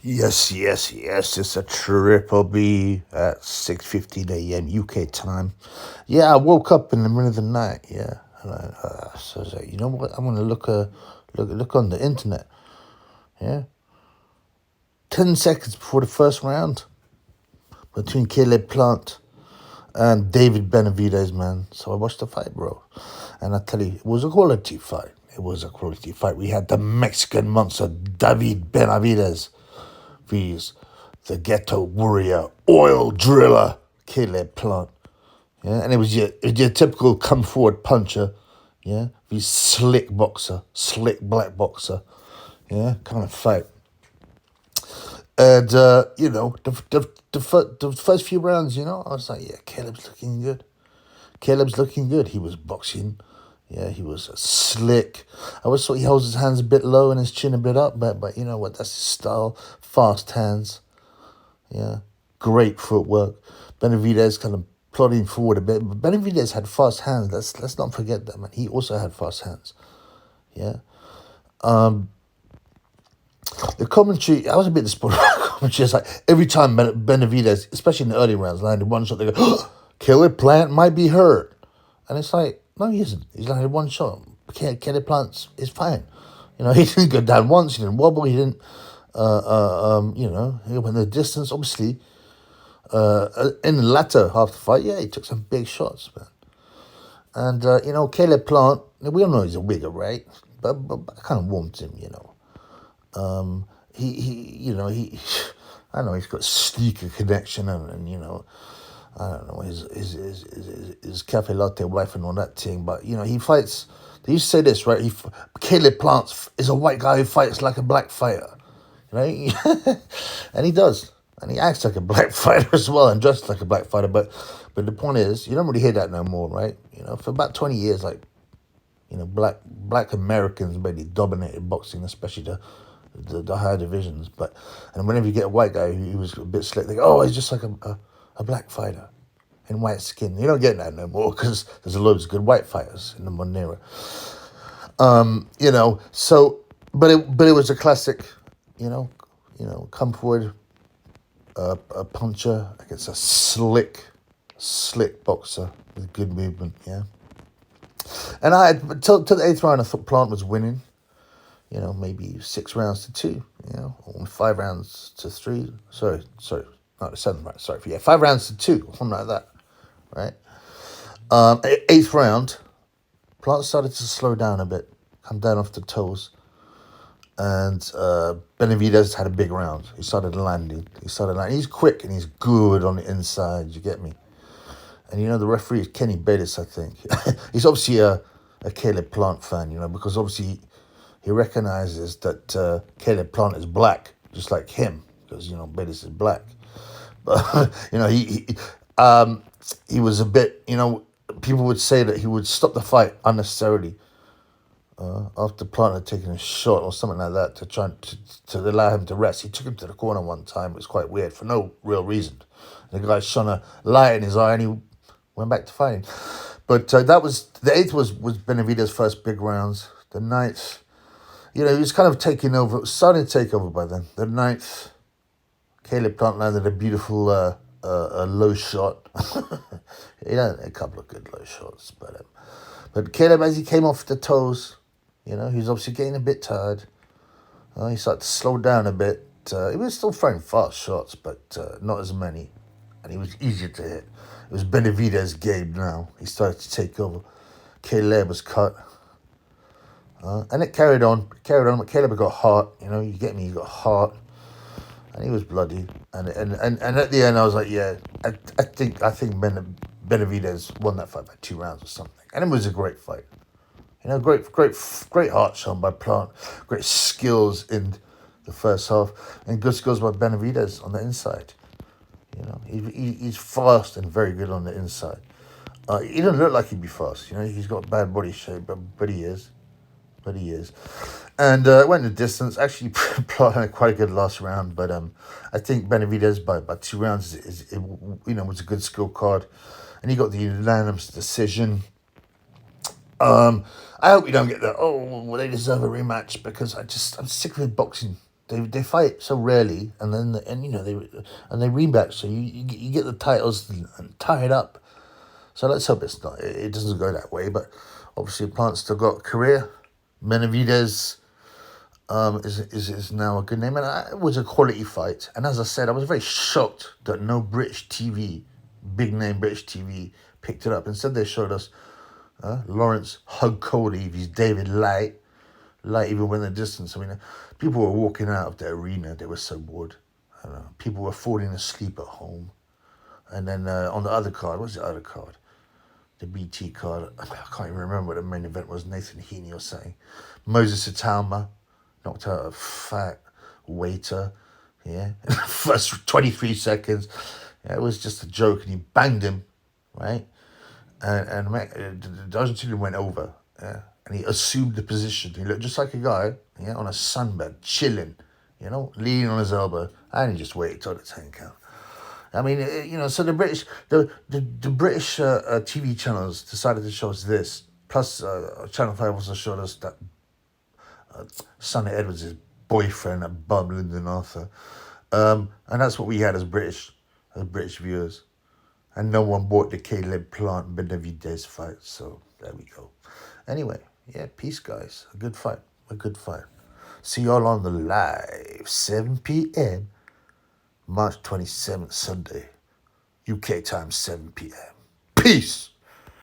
Yes, yes, yes. It's a triple B at 6:15 a.m. UK time. Yeah, I woke up in the middle of the night. Yeah, so I was like, you know what? I'm gonna look on the internet. Yeah, 10 seconds before the first round between Caleb Plant and David Benavidez, man. So I watched the fight, bro, and I tell you, it was a quality fight. It was a quality fight. We had the Mexican monster David Benavidez vs the ghetto warrior, oil driller, Caleb Plant. Yeah, and it was your typical come forward puncher. Yeah, the slick boxer, slick black boxer. Yeah, kind of fight. And the first few rounds, I was like, yeah, Caleb's looking good. Caleb's looking good. He was boxing. Yeah, he was slick. I always thought he holds his hands a bit low and his chin a bit up, but you know what? That's his style. Fast hands. Yeah, great footwork. Benavidez kind of plodding forward a bit, but Benavidez had fast hands. Let's not forget that, man. He also had fast hands. Yeah. The commentary, I was a bit disappointed. The commentary is like every time Benavidez, especially in the early rounds, landed one shot, they go, oh, Caleb Plant might be hurt. And it's like, no, he isn't. He's landed one shot. Caleb Plant is fine. He didn't go down once. He didn't wobble. He didn't, he went the distance. Obviously, in the latter half of the fight, yeah, he took some big shots, man. And, Caleb Plant, we all know he's a wigger, right? But I kind of warmed him. He I don't know, he's got a sneaker connection and I don't know, his cafe latte wife and all that thing, but he fights. They used to say this, right? Caleb Plant is a white guy who fights like a black fighter, right? And he does, and he acts like a black fighter as well, and dresses like a black fighter. But the point is, you don't really hear that no more, right? For about 20 years, like black Americans really dominated boxing, especially the higher divisions. And whenever you get a white guy who was a bit slick, they go, oh, he's just like a black fighter in white skin. You don't get that no more because there's loads of good white fighters in the modern era. But it was a classic, come forward, a puncher against a slick boxer with good movement, yeah. And till the eighth round, I thought Plant was winning. Maybe 6 rounds to 2. Or 5 rounds to 3. Sorry, not the 7th round. Sorry, 5 rounds to 2, something like that, right? Eighth round, Plant started to slow down a bit, come down off the toes, and Benavidez had a big round. He started landing. He's quick and he's good on the inside. You get me? And the referee is Kenny Bettis, I think. He's obviously a Caleb Plant fan, because obviously he recognizes that Caleb Plant is black, just like him, because Bettis is black. But he was a bit. People would say that he would stop the fight unnecessarily after Plant had taken a shot or something like that to try to allow him to rest. He took him to the corner one time. It was quite weird for no real reason. And the guy shone a light in his eye and he went back to fighting. But that was the 8th was Benavidez' first big rounds. The 9th. He was kind of taking over, starting to take over by then. The 9th, Caleb Plant landed a beautiful low shot. He had a couple of good low shots, but Caleb, as he came off the toes, he was obviously getting a bit tired. He started to slow down a bit. He was still throwing fast shots, but not as many, and he was easier to hit. It was Benavidez' game now. He started to take over. Caleb was cut. And it carried on, but Caleb got hot, you get me, he got hot, and he was bloody, and at the end I was like, yeah, I think Benavidez won that fight by 2 rounds or something, and it was a great fight, great heart shown by Plant, great skills in the first half, and good skills by Benavidez on the inside, he's fast and very good on the inside. He doesn't look like he'd be fast, he's got bad body shape, but he is. And it went the distance. Actually, Plant had quite a good last round, but I think Benavidez by 2 rounds was a good skill card, and he got the unanimous decision. I hope we don't get that. Oh, well, they deserve a rematch because I'm sick of boxing they fight so rarely, and then they rematch, so you get the titles and tie it up. So let's hope it doesn't go that way. But obviously, Plant still got a career. Benavidez is now a good name, and it was a quality fight. And as I said, I was very shocked that no British TV, big name British TV, picked it up. Instead, they showed us Lawrence hug Cody, he's David Light. Light even went the distance. I mean, people were walking out of the arena. They were so bored. I don't know. People were falling asleep at home. And then on the other card, what's the other card? The BT card. I can't even remember what the main event was. Nathan Heaney or something. Moses Italma knocked out a fat waiter. Yeah. First 23 seconds. Yeah, it was just a joke. And he banged him. Right? And the Argentinian went over. Yeah. And he assumed the position. He looked just like a guy, yeah, on a sunbed, chilling, leaning on his elbow. And he just waited till the 10 count. I mean, so the British TV channels decided to show us this. Plus, Channel 5 also showed us that Sonny Edwards' boyfriend at Bob Lyndon Arthur. And that's what we had as British viewers. And no one bought the Caleb Plant Benavidez fight. So there we go. Anyway, yeah, peace, guys. A good fight. See y'all on the live, 7 p.m., March 27th, Sunday. UK time, 7 p.m. Peace.